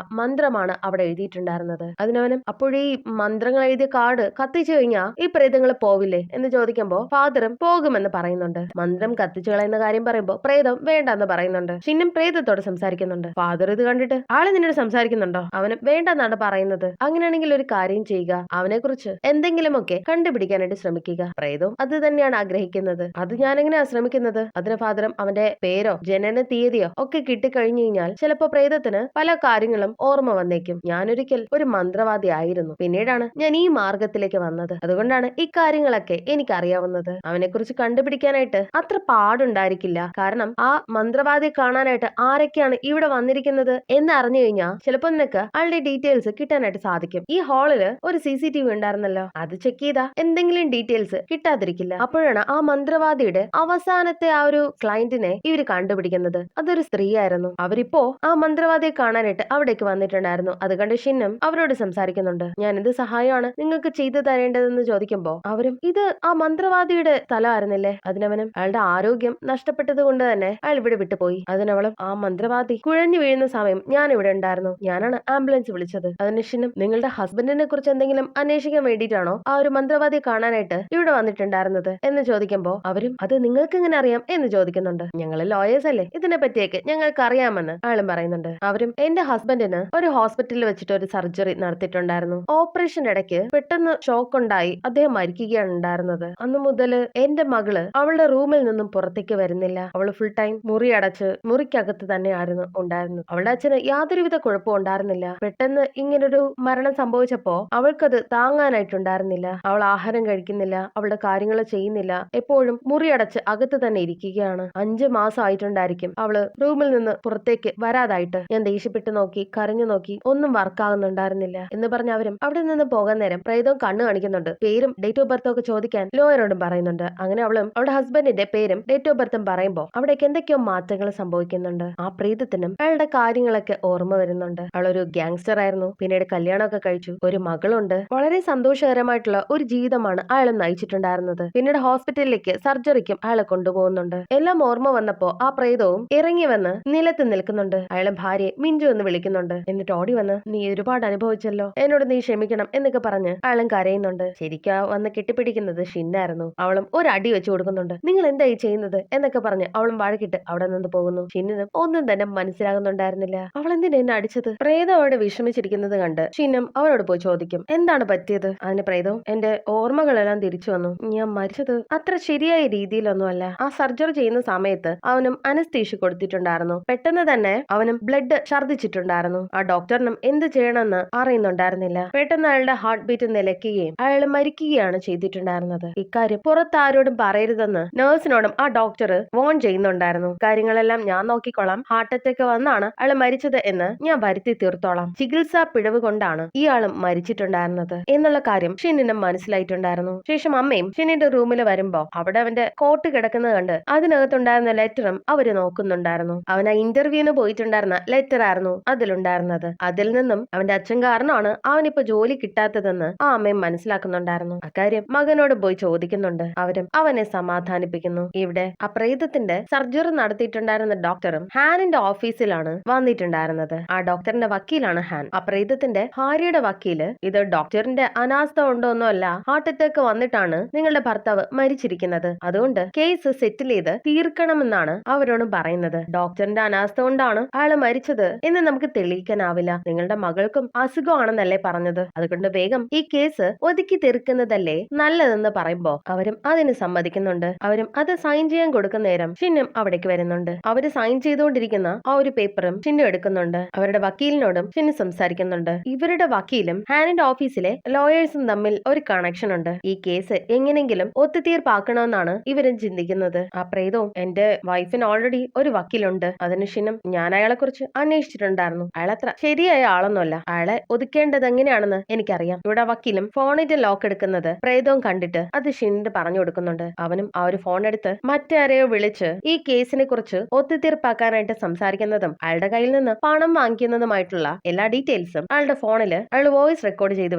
മന്ത്രമാണ് അവിടെ എഴുതിയിട്ടുണ്ടായിരുന്നത്. അതിനവനും അപ്പോഴീ മന്ത്രങ്ങൾ എഴുതിയ കാർഡ് കത്തിച്ചു കഴിഞ്ഞാൽ ഈ പ്രേതങ്ങൾ പോവില്ലേ എന്ന് ചോദിക്കുമ്പോ ഫാദറും പോകുമെന്ന് പറയുന്നുണ്ട്. മന്ത്രം കത്തിച്ചു കളയുന്ന കാര്യം പറയുമ്പോ പ്രേതം വേണ്ടെന്ന് പറയുന്നുണ്ട്. ഷിന്നും പ്രേതത്തോട് സംസാരിക്കുന്നുണ്ട്. ഫാദർ ഇത് കണ്ടിട്ട് ആള് നിന്നോട് സംസാരിക്കുന്നുണ്ടോ? അവനും വേണ്ടെന്നാണ് പറയുന്നത്. അങ്ങനെയാണെങ്കിൽ ഒരു കാര്യം ചെയ്യുക, അവനെ കുറിച്ച് എന്തെങ്കിലുമൊക്കെ കണ്ടുപിടിക്കാനായിട്ട് ശ്രമിക്കുക. പ്രേതവും അത് തന്നെയാണ് ആഗ്രഹിക്കുന്നത്. അത് ഞാൻ എങ്ങനെയാ ശ്രമിക്കുന്നത്? അതിന് ഫാദറും അവന്റെ പേരോ ജനന തീയതിയോ ഒക്കെ കിട്ടിക്കഴിഞ്ഞു കഴിഞ്ഞാൽ ചിലപ്പോ പ്രേതത്തിന് പല കാര്യങ്ങളും ഓർമ്മ വന്നേക്കും. ഞാനൊരിക്കൽ ഒരു മന്ത്രവാദി ആയിരുന്നു, പിന്നീടാണ് ഞാൻ ഈ മാർഗത്തിലേക്ക് വന്നത്. അതുകൊണ്ടാണ് ഇക്കാര്യങ്ങളൊക്കെ എനിക്കറിയാവുന്നത്. അവനെ കുറിച്ച് കണ്ടുപിടിക്കാനായിട്ട് അത്ര പാടുണ്ടായിരിക്കില്ല. കാരണം ആ മന്ത്രവാദിയെ കാണാനായിട്ട് ആരൊക്കെയാണ് ഇവിടെ വന്നിരിക്കുന്നത് എന്ന് അറിഞ്ഞു കഴിഞ്ഞാൽ ചിലപ്പോ നിനക്ക് ആളുടെ ഡീറ്റെയിൽസ് കിട്ടാനായിട്ട് സാധിക്കും. ഈ ഹാളില് ഒരു CCTV ഉണ്ടായിരുന്നല്ലോ, അത് ചെക്ക് ചെയ്താ എന്തെങ്കിലും ഡീറ്റെയിൽസ് കിട്ടാതിരിക്കില്ല. അപ്പോഴാണ് ആ മന്ത്രവാദിയുടെ അവസാനത്തെ ആ ഒരു ക്ലയന്റിനെ ഇവര് കണ്ടുപിടിക്കുന്നത്. അതൊരു സ്ത്രീ ആയിരുന്നു. അവരിപ്പോ ആ മന്ത്രവാദിയെ കാണാനായിട്ട് അവിടേക്ക് വന്നിട്ടുണ്ടായിരുന്നു. അത് കണ്ട് ഷിന്നും അവരോട് സംസാരിക്കുന്നുണ്ട്. ഞാൻ എന്ത് സഹായമാണ് നിങ്ങൾക്ക് ചെയ്തു തരേണ്ടതെന്ന് ചോദിക്കുമ്പോ അവരും ഇത് ആ മന്ത്രവാദിയുടെ സ്ഥലമായിരുന്നില്ലേ? അതിനവനും അയാളുടെ ആരോഗ്യം നഷ്ടപ്പെട്ടത് കൊണ്ട് തന്നെ അയാൾ ഇവിടെ വിട്ടുപോയി. അതിനവളും ആ മന്ത്രവാദി കുഴഞ്ഞു വീഴുന്ന സമയം ഞാൻ ഇവിടെ ഉണ്ടായിരുന്നു, ഞാനാണ് ആംബുലൻസ് വിളിച്ചത്. അതിന് ഷിന്നും നിങ്ങളുടെ ഹസ്ബൻഡിനെ കുറിച്ച് എന്തെങ്കിലും അന്വേഷിക്കാൻ വേണ്ടിയിട്ടാണോ ആ ഒരു മന്ത്രവാദിയെ കാണാനായിട്ട് ഇവിടെ വന്നിട്ടുണ്ടായിരുന്നത് എന്ന് ചോദിക്കുമ്പോ അവരും അത് നിങ്ങൾക്ക് എങ്ങനെ അറിയാം എന്ന് ചോദിക്കുന്നുണ്ട്. ഞങ്ങൾ ലോയേഴ്സ് അല്ലേ, ഇതിനെ പറ്റിയൊക്കെ ഞങ്ങൾക്ക് അറിയാമെന്ന് അയാളും പറയുന്നുണ്ട്. അവരും എന്റെ ഹസ്ബൻഡിന് ഒരു ഹോസ്പിറ്റലിൽ വെച്ചിട്ട് ഒരു സർജറി നടത്തിയിട്ടുണ്ടായിരുന്നു. ഓപ്പറേഷന്റെ ഇടയ്ക്ക് പെട്ടെന്ന് ഷോക്ക് ഉണ്ടായി അദ്ദേഹം മരിക്കുകയാണ് ഉണ്ടായിരുന്നത്. അന്ന് മുതൽ എന്റെ മകള് അവളുടെ റൂമിൽ നിന്നും പുറത്തേക്ക് വരുന്നില്ല. അവള് ഫുൾ ടൈം മുറി അടച്ച് മുറിക്കകത്ത് തന്നെയായിരുന്നു ഉണ്ടായിരുന്നത്. അവളുടെ അച്ഛന് യാതൊരുവിധ കുഴപ്പവും ഉണ്ടായിരുന്നില്ല. പെട്ടെന്ന് ഇങ്ങനൊരു മരണം സംഭവിച്ചപ്പോ അവൾക്കത് താങ്ങാനായിട്ടുണ്ടായിരുന്നില്ല. അവൾ ആഹാരം കഴിക്കുന്നില്ല, അവളുടെ കാര്യങ്ങൾ ചെയ്യുന്നില്ല, എപ്പോഴും മുറി അടച്ച് അകത്ത് തന്നെ ഇരിക്കുകയാണ്. 5 മാസം ആയിട്ടുണ്ടായിരിക്കും അവള് റൂമിൽ നിന്ന് പുറത്തേക്ക് വരാതായിട്ട്. ഞാൻ ദേഷ്യപ്പെട്ട് നോക്കി, കരഞ്ഞു നോക്കി, ഒന്നും വർക്കാകുന്നുണ്ടായിരുന്നില്ല എന്ന് പറഞ്ഞ അവരും അവിടെ നിന്ന് പോകാൻ നേരം പ്രേതവും കണ്ണു കാണിക്കുന്നുണ്ട്. പേരും ഡേറ്റ് ഓഫ് ബർത്തും ഒക്കെ ചോദിക്കാൻ ലോയറോടും പറയുന്നുണ്ട്. അങ്ങനെ അവളും അവളുടെ ഹസ്ബൻഡിന്റെ പേരും ഡേറ്റ് ഓഫ് ബർത്തും പറയുമ്പോ അവിടേക്ക് എന്തൊക്കെയോ മാറ്റങ്ങൾ സംഭവിക്കുന്നുണ്ട്. ആ പ്രേതത്തിനും അയാളുടെ കാര്യങ്ങളൊക്കെ ഓർമ്മ വരുന്നുണ്ട്. അവളൊരു ഗ്യാങ്സ്റ്റർ ആയിരുന്നു, പിന്നീട് കല്യാണമൊക്കെ കഴിച്ചു, ഒരു മകളുണ്ട്. വളരെ സന്തോഷകരമായിട്ടുള്ള ഒരു ജീവിതമാണ് അയാൾ നയിച്ചിട്ടുണ്ടായിരുന്നത്. പിന്നീട് ഹോസ്പിറ്റലിലേക്ക് സർജറിക്കും അയാളെ കൊണ്ടുപോകുന്നുണ്ട്. എല്ലാം ഓർമ്മ വന്നപ്പോ ആ പ്രേതവും ഇറങ്ങി വന്ന് നിലത്ത് നിൽക്കുന്നുണ്ട്. അയാളെ ഭാര്യയെ മിഞ്ചു എന്ന് വിളിക്കുന്നുണ്ട്. എന്നിട്ട് ഓടി വന്ന് നീ ഒരുപാട് അനുഭവിച്ചല്ലോ, എന്നോട് നീ ക്ഷമിക്കണം എന്നൊക്കെ പറഞ്ഞ് അയാളും കരയുന്നുണ്ട്. ശരിക്കും വന്ന് കെട്ടിപ്പിടിക്കുന്നത് ഷിന്നായിരുന്നു. അവളും ഒരു അടി വെച്ചു കൊടുക്കുന്നുണ്ട്. നിങ്ങൾ എന്തായി ചെയ്യുന്നത് എന്നൊക്കെ പറഞ്ഞ് അവളും വഴക്കിട്ട് അവിടെ നിന്ന് പോകുന്നു. ഷിന്നിനും ഒന്നും തന്നെ മനസ്സിലാകുന്നുണ്ടായിരുന്നില്ല. അവൾ എന്തിനാ എന്നെ അടിച്ചത്? പ്രേതം അവിടെ വിഷമിച്ചിരിക്കുന്നത് കണ്ട് ഷിന്നും അവനോട് പോയി ചോദിക്കും എന്താണ് പറ്റിയത്. അതിന് പ്രേതവും എന്റെ ഓർമ്മകളെല്ലാം തിരിച്ചു വന്നു, ഞാൻ മരിച്ചത് അത്ര ശരിയായ രീതിയിലൊന്നുമല്ല. ആ സർജറി ചെയ്യുന്ന സമയത്ത് അവനും അനസ്തീഷ്യ കൊടുത്തിട്ടുണ്ടായിരുന്നു. പെട്ടെന്ന് തന്നെ അവനും ബ്ലഡ് ഛർദ്ദിച്ചിട്ടുണ്ടായിരുന്നു. ആ ഡോക്ടറിനും എന്ത് ചെയ്യണമെന്ന് അറിയുന്നുണ്ടായിരുന്നില്ല. പെട്ടെന്ന് അയാളുടെ ഹാർട്ട് ബീറ്റ് നിലയ്ക്കുകയും അയാൾ മരിക്കുകയാണ് ചെയ്തിട്ടുണ്ടായിരുന്നത്. ഇക്കാര്യം പുറത്താരോടും പറയരുതെന്ന് നഴ്സിനോടും ആ ഡോക്ടർ വോൺ ചെയ്യുന്നുണ്ടായിരുന്നു. കാര്യങ്ങളെല്ലാം ഞാൻ നോക്കിക്കോളാം, ഹാർട്ട് അറ്റാക്ക് വന്നാണ് അയാൾ മരിച്ചത് എന്ന് ഞാൻ വരുത്തി തീർത്തോളാം, ചികിത്സാ പിഴവ് കൊണ്ടാണ് ഇയാളും മരിച്ചിട്ടുണ്ടായിരുന്നത് എന്നുള്ള കാര്യം ഷിന്നിനും മനസ്സിലായിട്ടുണ്ടായിരുന്നു. ശേഷം അമ്മയും ഷിന്നിന്റെ റൂമിൽ വരുമ്പോ അവിടെ അവന്റെ കോട്ട് കിടക്കുന്നത് കണ്ട് അതിനകത്തുണ്ടായിരുന്ന ലെറ്ററും അവര് നോക്കുന്നുണ്ടായിരുന്നു. അവൻ ആ ഇന്റർവ്യൂവിന് പോയിട്ടുണ്ടായിരുന്ന ലെറ്റർ ആയിരുന്നു അതിലുണ്ടായിരുന്നത്. അതിൽ നിന്നും അവന്റെ അച്ഛൻ കാരണമാണ് അവനിപ്പോ ജോലി കിട്ടാത്തതെന്ന് ആ അമ്മയും മനസ്സിലാക്കുന്നുണ്ടായിരുന്നു. അക്കാര്യം മകനോട് പോയി ചോദിക്കുന്നുണ്ട്. അവരും അവനെ സമാധാനിപ്പിക്കുന്നു. ഇവിടെ ആ പ്രേതത്തിന്റെ സർജറി നടത്തിയിട്ടുണ്ടായിരുന്ന ഡോക്ടറും ഹാനിന്റെ ഓഫീസിലാണ് വന്നിട്ടുണ്ടായിരുന്നത്. ആ ഡോക്ടറിന്റെ വക്കീലാണ് ഹാൻ. ആ പ്രേതത്തിന്റെ ഭാര്യയുടെ വക്കീല് ഇത് ഡോക്ടറിന്റെ അനാസ്ഥ കൊണ്ടൊന്നുമല്ല, ഹാർട്ട് അറ്റാക്ക് വന്നിട്ടാണ് നിങ്ങളുടെ ഭർത്താവ് മരിച്ചിരിക്കുന്നത്, അതുകൊണ്ട് കേസ് സെറ്റിൽ ചെയ്ത് തീർക്കണമെന്നാണ് അവരോടും പറയുന്നത്. ഡോക്ടറിന്റെ അനാസ്ഥ കൊണ്ടാണ് അയാള് മരിച്ചത് എന്ന് നമുക്ക് തെളിയിക്കാനാവില്ല. നിങ്ങളുടെ മകൾക്കും അസുഖമാണെന്നല്ലേ പറഞ്ഞത്, അതുകൊണ്ട് വേഗം ഈ കേസ് ഒതുക്കി തീർക്കുന്നതല്ലേ നല്ലതെന്ന് പറയുമ്പോ അവരും അതിന് സമ്മതിക്കുന്നുണ്ട്. അവരും അത് സൈൻ ചെയ്യാൻ കൊടുക്കുന്ന നേരം ഷിന്നും അവിടേക്ക് വരുന്നുണ്ട്. അവര് സൈൻ ചെയ്തുകൊണ്ടിരിക്കുന്ന ആ ഒരു പേപ്പറും ഷിന്നു എടുക്കുന്നുണ്ട്. അവരുടെ വക്കീലിനോടും ഷിന്നു സംസാരിക്കുന്നുണ്ട്. ഇവരുടെ വക്കീലും ഹാനിന്റെ ഓഫീസിലെ ലോയേഴ്സും തമ്മിൽ ഒരു കണക്ഷൻ ഉണ്ട്. ഈ കേസ് എങ്ങനെങ്കിലും ഒത്തുതീർപ്പാക്കണമെന്നാണ് ഇവരും ചിന്തിക്കുന്നത്. ആ പ്രേതവും എന്റെ വൈഫിന് ഓൾറെഡി ഒരു വക്കീലുണ്ട്, അതിന് ഷിനും ഞാൻ അയാളെ കുറിച്ച് അന്വേഷിച്ചിട്ടുണ്ടായിരുന്നു, അയാളത്ര ശരിയായ ആളൊന്നുമല്ല, അയാളെ ഒതുക്കേണ്ടത് എങ്ങനെയാണെന്ന് എനിക്കറിയാം. ഇവിടെ വക്കീലും ഫോണിന്റെ ലോക്ക് എടുക്കുന്നത് പ്രേതവും കണ്ടിട്ട് അത് ഷിന്നിന് പറഞ്ഞു കൊടുക്കുന്നുണ്ട്. അവനും ആ ഒരു ഫോൺ എടുത്ത് മറ്റാരെയോ വിളിച്ച് ഈ കേസിനെ കുറിച്ച് ഒത്തുതീർപ്പാക്കാനായിട്ട് സംസാരിക്കുന്നതും അയാളുടെ കയ്യിൽ നിന്ന് പണം വാങ്ങിക്കുന്നതുമായിട്ടുള്ള എല്ലാ ഡീറ്റെയിൽസും അയാളുടെ ഫോണിൽ അയാൾ വോയിസ് റെക്കോർഡ് ചെയ്ത്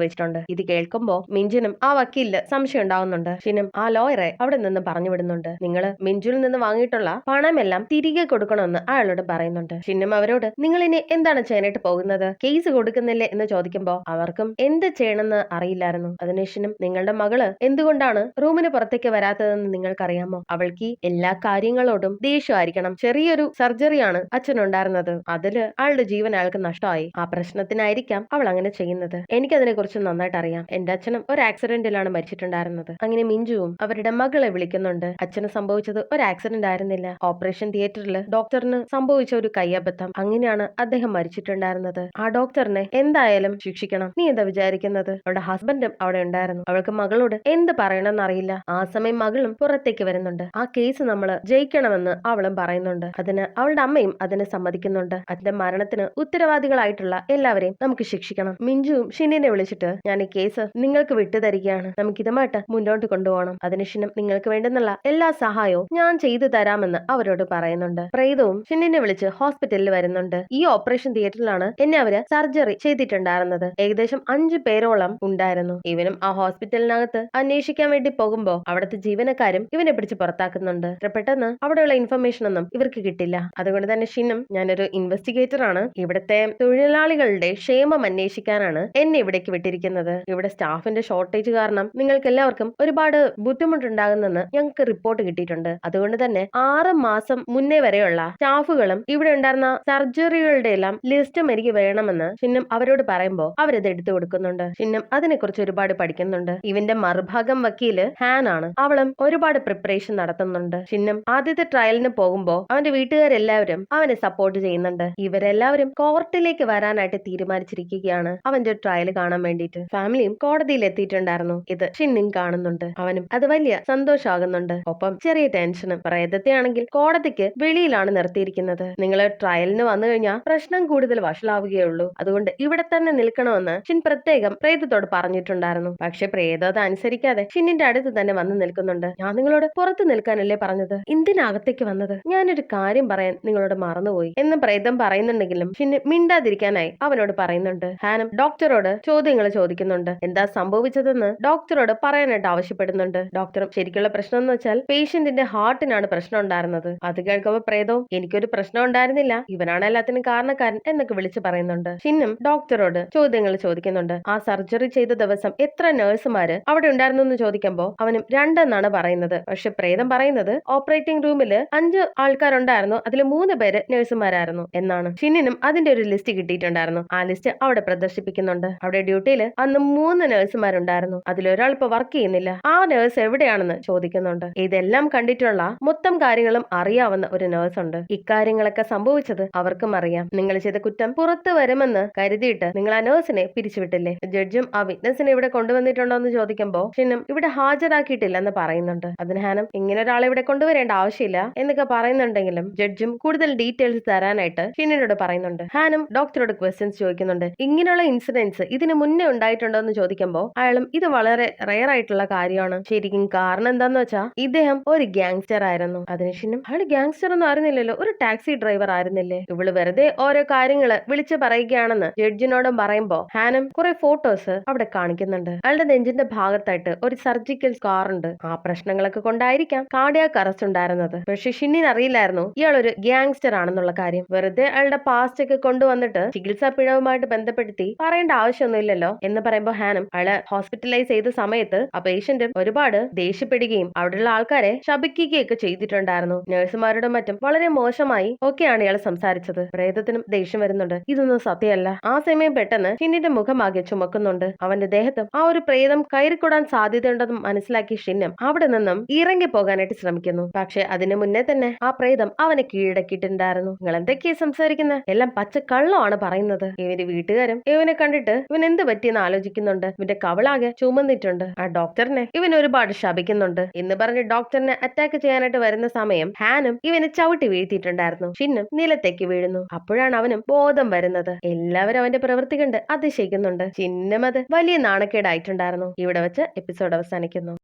വെച്ചിട്ടുണ്ട്. ഇത് കേൾക്കുമ്പോ മിഞ്ചിനും ആ വക്കീലിന് സംശയം ഉണ്ടാവുന്നുണ്ട്. ഷിനും ആ ലോയറെ അവിടെ നിന്ന് പറഞ്ഞു വിടുന്നുണ്ട്. നിങ്ങൾ മിഞ്ചുവിൽ നിന്ന് വാങ്ങിയിട്ടുള്ള പണമെല്ലാം തിരികെ കൊടുക്കണമെന്ന് അയാളോട് പറയുന്നുണ്ട്. ചോദിക്കുന്നുണ്ട്. ഷിന്നും അവരോട് നിങ്ങൾ ഇനി എന്താണ് ചെയ്യാനായിട്ട് പോകുന്നത്, കേസ് കൊടുക്കുന്നില്ലേ എന്ന് ചോദിക്കുമ്പോ അവർക്കും എന്ത് ചെയ്യണമെന്ന് അറിയില്ലായിരുന്നു. അതിന് ഷിനും നിങ്ങളുടെ മകള് എന്തുകൊണ്ടാണ് റൂമിന് പുറത്തേക്ക് വരാത്തതെന്ന് നിങ്ങൾക്കറിയാമോ, അവൾക്ക് എല്ലാ കാര്യങ്ങളോടും ദേഷ്യമായിരിക്കണം. ചെറിയൊരു സർജറിയാണ് അച്ഛനുണ്ടായിരുന്നത്, അതില് ആളുടെ ജീവൻ അയാൾക്ക് നഷ്ടമായി. ആ പ്രശ്നത്തിനായിരിക്കാം അവൾ അങ്ങനെ ചെയ്യുന്നത്. എനിക്കതിനെ കുറിച്ച് നന്നായിട്ട് അറിയാം. എന്റെ അച്ഛനും ഒരു ആക്സിഡന്റിലാണ് മരിച്ചിട്ടുണ്ടായിരുന്നത്. അങ്ങനെ മിഞ്ചുവും അവരുടെ മകളെ വിളിക്കുന്നുണ്ട്. അച്ഛന് സംഭവിച്ചത് ഒരു ആക്സിഡന്റ് ആയിരുന്നില്ല, ഓപ്പറേഷൻ തിയേറ്ററിൽ ഡോക്ടറിന് സംഭവിച്ച ഒരു കയ്യബദ്ധം. അങ്ങനെയാണ് അദ്ദേഹം മരിച്ചിട്ടുണ്ടായിരുന്നത്. ആ ഡോക്ടറിനെ എന്തായാലും ശിക്ഷിക്കണം. നീ എന്താ വിചാരിക്കുന്നത്? അവളുടെ ഹസ്ബൻഡും അവിടെ ഉണ്ടായിരുന്നു. അവൾക്ക് മകളോട് എന്ത് പറയണമെന്ന് അറിയില്ല. ആ സമയം മകളും പുറത്തേക്ക് വരുന്നുണ്ട്. ആ കേസ് നമ്മള് ജയിക്കണമെന്ന് അവളും പറയുന്നുണ്ട്. അതിന് അവളുടെ അമ്മയും അതിന് സമ്മതിക്കുന്നുണ്ട്. അതിന്റെ മരണത്തിന് ഉത്തരവാദികളായിട്ടുള്ള എല്ലാവരെയും നമുക്ക് ശിക്ഷിക്കണം. മിഞ്ചുവും ഷിനിനെ വിളിച്ചിട്ട് ഞാൻ ഈ കേസ് നിങ്ങൾക്ക് വിട്ടുതരികയാണ്, നമുക്ക് ഇതുമായിട്ട് മുന്നോട്ട് കൊണ്ടുപോകണം. അതിന് ഷിനും നിങ്ങൾക്ക് വേണ്ടുന്നുള്ള എല്ലാ സഹായവും ഞാൻ ചെയ്തു തരാമെന്ന് അവരോട് പറയുന്നുണ്ട്. പ്രേതവും ഷിനിനെ വിളിച്ച് ഹോസ്പിറ്റലിൽ വരുന്നുണ്ട്. ഈ ഓപ്പറേഷൻ തിയേറ്ററിലാണ് എന്നെ അവര് സർജറി ചെയ്തിട്ടുണ്ടായിരുന്നത്. ഏകദേശം 5 പേരോളം ഉണ്ടായിരുന്നു. ഇവനും ആ ഹോസ്പിറ്റലിനകത്ത് അന്വേഷിക്കാൻ വേണ്ടി പോകുമ്പോ അവിടുത്തെ ജീവനക്കാരും ഇവനെ പിടിച്ച് പുറത്താക്കുന്നുണ്ട്. പെട്ടെന്ന് അവിടെയുള്ള ഇൻഫർമേഷൻ ഒന്നും ഇവർക്ക് കിട്ടില്ല. അതുകൊണ്ട് തന്നെ ഷിനും ഞാനൊരു ഇൻവെസ്റ്റിഗേറ്റർ ആണ്, ഇവിടുത്തെ തൊഴിലാളികളുടെ ക്ഷേമം അന്വേഷിക്കാനാണ് എന്നെ ഇവിടേക്ക് വിട്ടിരിക്കുന്നത്. ഇവിടെ സ്റ്റാഫിന്റെ ഷോർട്ടേജ് കാരണം നിങ്ങൾക്ക് എല്ലാവർക്കും ഒരുപാട് ബുദ്ധിമുട്ടുണ്ടാകുന്നെന്ന് ഞങ്ങൾക്ക് റിപ്പോർട്ട് കിട്ടിയിട്ടുണ്ട്. അതുകൊണ്ട് തന്നെ 6 മാസം മുന്നേ വരെയുള്ള സ്റ്റാഫുകളും ഇവിടെ ഉണ്ടായിരുന്ന സർജറികളുടെ എല്ലാം ലിസ്റ്റും എനിക്ക് വേണമെന്ന് ഷിന്നും അവരോട് പറയുമ്പോ അവരത് എടുത്തു കൊടുക്കുന്നുണ്ട്. ഷിന്നും അതിനെക്കുറിച്ച് ഒരുപാട് പഠിക്കുന്നുണ്ട്. ഇവന്റെ മറുഭാഗം വക്കീല് ഹാൻ ആണ്. അവളും ഒരുപാട് പ്രിപ്പറേഷൻ നടത്തുന്നുണ്ട്. ഷിന്നും ആദ്യത്തെ ട്രയലിന് പോകുമ്പോ അവന്റെ വീട്ടുകാരെല്ലാവരും അവനെ സപ്പോർട്ട് ചെയ്യുന്നുണ്ട്. ഇവരെല്ലാവരും കോർട്ടിലേക്ക് വരാനായിട്ട് തീരുമാനിച്ചിരിക്കുകയാണ് അവന്റെ ട്രയൽ കാണാൻ വേണ്ടിയിട്ട്. ഫാമിലിയും കോടതിയിൽ എത്തിയിട്ടുണ്ടായിരുന്നു. ഇത് ഷിന്നും കാണുന്നുണ്ട്. അവനും അത് വലിയ സന്തോഷമാകുന്നുണ്ട്. ഒപ്പം ചെറിയ ടെൻഷനും. പ്രേതത്തെ ആണെങ്കിൽ കോടതിക്ക് വെളിയിലാണ് നിർത്തിയിരിക്കുന്നത്. നിങ്ങൾ ട്രയലിന് വന്നു കഴിഞ്ഞാൽ പ്രശ്നം കൂടുതൽ വഷളാവുകയുള്ളൂ, അതുകൊണ്ട് ഇവിടെ തന്നെ നിൽക്കണമെന്ന് ഷിൻ പ്രത്യേകം പ്രേതത്തോട് പറഞ്ഞിട്ടുണ്ടായിരുന്നു. പക്ഷെ പ്രേതം അത് അനുസരിക്കാതെ ഷിന്നിന്റെ അടുത്ത് തന്നെ വന്ന് നിൽക്കുന്നുണ്ട്. ഞാൻ നിങ്ങളോട് പുറത്ത് നിൽക്കാനല്ലേ പറഞ്ഞത്, എന്തിനകത്തേക്ക് വന്നത്? ഞാനൊരു കാര്യം പറയാൻ നിങ്ങളോട് മറന്നുപോയി എന്ന് പ്രേതം പറയുന്നുണ്ടെങ്കിലും ഷിന്ന് മിണ്ടാതിരിക്കാനായി അവനോട് പറയുന്നുണ്ട്. ഹാനും ഡോക്ടറോട് ചോദ്യങ്ങൾ ചോദിക്കുന്നുണ്ട്. എന്താ സംഭവിച്ചതെന്ന് ഡോക്ടറോട് പറയാനായിട്ട് ആവശ്യപ്പെടുന്നുണ്ട്. ഡോക്ടറും ശരിക്കുള്ള പ്രശ്നം എന്ന് വെച്ചാൽ പേഷ്യന്റിന്റെ ഹാർട്ടിനാണ് പ്രശ്നം ഉണ്ടായിരുന്നത്. അത് കേൾക്കുമ്പോൾ പ്രേതവും എനിക്കൊരു പ്രശ്നം ഉണ്ടായിരുന്നില്ല, ഇവനാണ് എല്ലാത്തിനും കാരണക്കാരൻ എന്നൊക്കെ വിളിച്ചു പറയുന്നുണ്ട്. ഷിന്നും ഡോക്ടറോട് ചോദ്യങ്ങൾ ചോദിക്കുന്നുണ്ട്. ആ സർജറി ചെയ്ത ദിവസം എത്ര നഴ്സുമാര് അവിടെ ഉണ്ടായിരുന്നു എന്ന് ചോദിക്കുമ്പോൾ അവനും 2 എന്നാണ് പറയുന്നത്. പക്ഷെ പ്രേതം പറയുന്നത് ഓപ്പറേറ്റിംഗ് റൂമിൽ 5 ആൾക്കാരുണ്ടായിരുന്നു, അതിൽ 3 പേര് നഴ്സുമാരായിരുന്നു എന്നാണ്. ഷിന്നിനും അതിന്റെ ഒരു ലിസ്റ്റ് കിട്ടിയിട്ടുണ്ടായിരുന്നു. ആ ലിസ്റ്റ് അവിടെ പ്രദർശിപ്പിക്കുന്നുണ്ട്. അവിടെ ഡ്യൂട്ടിയിൽ അന്ന് 3 നഴ്സുമാരുണ്ടായിരുന്നു. അതിലൊരാൾ ഇപ്പൊ വർക്ക് ചെയ്യുന്നില്ല. ആ നഴ്സ് എവിടെയാണെന്ന് ചോദിക്കുന്നുണ്ട്. ഇതെല്ലാം കണ്ടിട്ടുള്ള മൊത്തം കാര്യങ്ങളും അറിയാവുന്ന ഒരു നഴ്സ് ഉണ്ട്. ഇക്കാര്യങ്ങളൊക്കെ സംഭവിച്ചത് അവർക്കും അറിയാം. നിങ്ങൾ ചെയ്ത കുറ്റം പുറത്തു വരുമെന്ന് കരുതിയിട്ട് നിങ്ങൾ ആ നഴ്സിനെ പിരിച്ചുവിട്ടില്ലേ? ജഡ്ജും ആ വിറ്റ്നസിനെ ഇവിടെ കൊണ്ടുവന്നിട്ടുണ്ടോ എന്ന് ചോദിക്കുമ്പോ ഷിനും ഇവിടെ ഹാജരാക്കിയിട്ടില്ലെന്ന് പറയുന്നുണ്ട്. അതിന് ഹാനും ഇങ്ങനെ ഒരാളെ ഇവിടെ കൊണ്ടുവരേണ്ട ആവശ്യമില്ല എന്നൊക്കെ പറയുന്നുണ്ടെങ്കിലും ജഡ്ജും കൂടുതൽ ഡീറ്റെയിൽസ് തരാനായിട്ട് ഷിനിനോട് പറയുന്നുണ്ട്. ഹാനും ഡോക്ടറോട് ക്വസ്റ്റ്യൻസ് ചോദിക്കുന്നുണ്ട്. ഇങ്ങനെയുള്ള ഇൻസിഡൻസ് ഇതിന് മുന്നേ ഉണ്ടായിട്ടുണ്ടോ എന്ന് ചോദിക്കുമ്പോൾ അയാളും ഇത് വളരെ റെയർ ആയിട്ടുള്ള കാര്യമാണ്. ശരിക്കും കാരണം എന്താന്ന് വെച്ചാൽ ഇദ്ദേഹം ഒരു ഗ്യാങ്സ്റ്റർ ആയിരുന്നു. അതിനുശേഷം അയാൾ ഗ്യാങ്സ്റ്റർ ഒന്നും ആയിരുന്നില്ലല്ലോ, ഒരു ടാക്സി ഡ്രൈവർ ആയിരുന്നില്ലേ? ഇവള് വെറുതെ ഓരോ കാര്യങ്ങള് വിളിച്ചു പറയുകയാണെന്ന് ജഡ്ജിനോടും പറയുമ്പോ ഹാനും കുറെ ഫോട്ടോസ് അവിടെ കാണിക്കുന്നുണ്ട്. അയാളുടെ നെഞ്ചിന്റെ ഭാഗത്തായിട്ട് ഒരു സർജിക്കൽ സ്കാർ ഉണ്ട്. ആ പ്രശ്നങ്ങളൊക്കെ കൊണ്ടായിരിക്കാം കാർഡിയാക് അറസ്റ്റ് ഉണ്ടായിരുന്നത്. പക്ഷെ ഷിന്നിന് അറിയില്ലായിരുന്നു ഇയാൾ ഒരു ഗ്യാങ്സ്റ്റർ ആണെന്നുള്ള കാര്യം. വെറുതെ അയാളുടെ പാസ്റ്റ് ഒക്കെ കൊണ്ടുവന്നിട്ട് ചികിത്സാ പിഴവുമായിട്ട് ബന്ധപ്പെടുത്തി പറയേണ്ട ആവശ്യമൊന്നുമില്ലല്ലോ എന്ന് പറയുമ്പോൾ ഹാനും അയാളെ ഹോസ്പിറ്റലൈസ് ചെയ്ത സമയത്ത് ആ പേഷ്യന്റ് ഒരുപാട് ദേഷ്യപ്പെടുകയും അവിടെയുള്ള ആൾക്കാരെ ശപിക്കുകയൊക്കെ ചെയ്തിട്ടുണ്ടായിരുന്നു. നഴ്സുമാരോടും മറ്റും വളരെ മോശമായി ഒക്കെയാണ് ഇയാൾ സംസാരിച്ചത്. പ്രേതത്തിനും ദേഷ്യം വരുന്നുണ്ട്. ഇതൊന്നും സത്യമല്ല. ആ സമയം പെട്ടെന്ന് ഷിന്നിന്റെ മുഖമാകെ ചുമക്കുന്നുണ്ട്. അവന്റെ ദേഹത്തും ആ ഒരു പ്രേതം കയറിക്കൂടാൻ സാധ്യതയുണ്ടെന്നും മനസ്സിലാക്കി ഷിന്നും അവിടെ നിന്നും ഇറങ്ങി പോകാനായിട്ട് ശ്രമിക്കുന്നു. പക്ഷെ അതിനു മുന്നേ തന്നെ ആ പ്രേതം അവനെ കീഴടക്കിയിട്ടുണ്ടായിരുന്നു. നിങ്ങൾ എന്തൊക്കെയാ സംസാരിക്കുന്നത്? എല്ലാം പച്ച കള്ളമാണ് പറയുന്നത്. ഇവന്റെ വീട്ടുകാരും ഇവനെ കണ്ടിട്ട് ഇവൻ എന്ത് പറ്റിയെന്ന് ആലോചിക്കുന്നുണ്ട്. ഇവന്റെ കവളാകെ ചുമന്നിട്ടുണ്ട്. ആ ഡോക്ടറിനെ ഇവൻ ഒരുപാട് ശപിക്കുന്നുണ്ട് എന്ന് പറഞ്ഞ് ഡോക്ടറിനെ അറ്റാക്ക് ചെയ്യാനായിട്ട് വരുന്ന സമയം ഹാനും ഇവനെ ചവിട്ടി വീഴ്ത്തിയിട്ടുണ്ടായിരുന്നു. ഷിന്നും നിലത്തേക്ക് വീഴുന്നു. അപ്പോഴാണ് അവനും ബോധം വരുന്നത്. എല്ലാവരും അവന്റെ പ്രവൃത്തി കണ്ട് അതിശയിക്കുന്നുണ്ട്. ചിഹ്നം അത് വലിയ നാണക്കേടായിട്ടുണ്ടായിരുന്നു. ഇവിടെ വെച്ച് എപ്പിസോഡ് അവസാനിക്കുന്നു.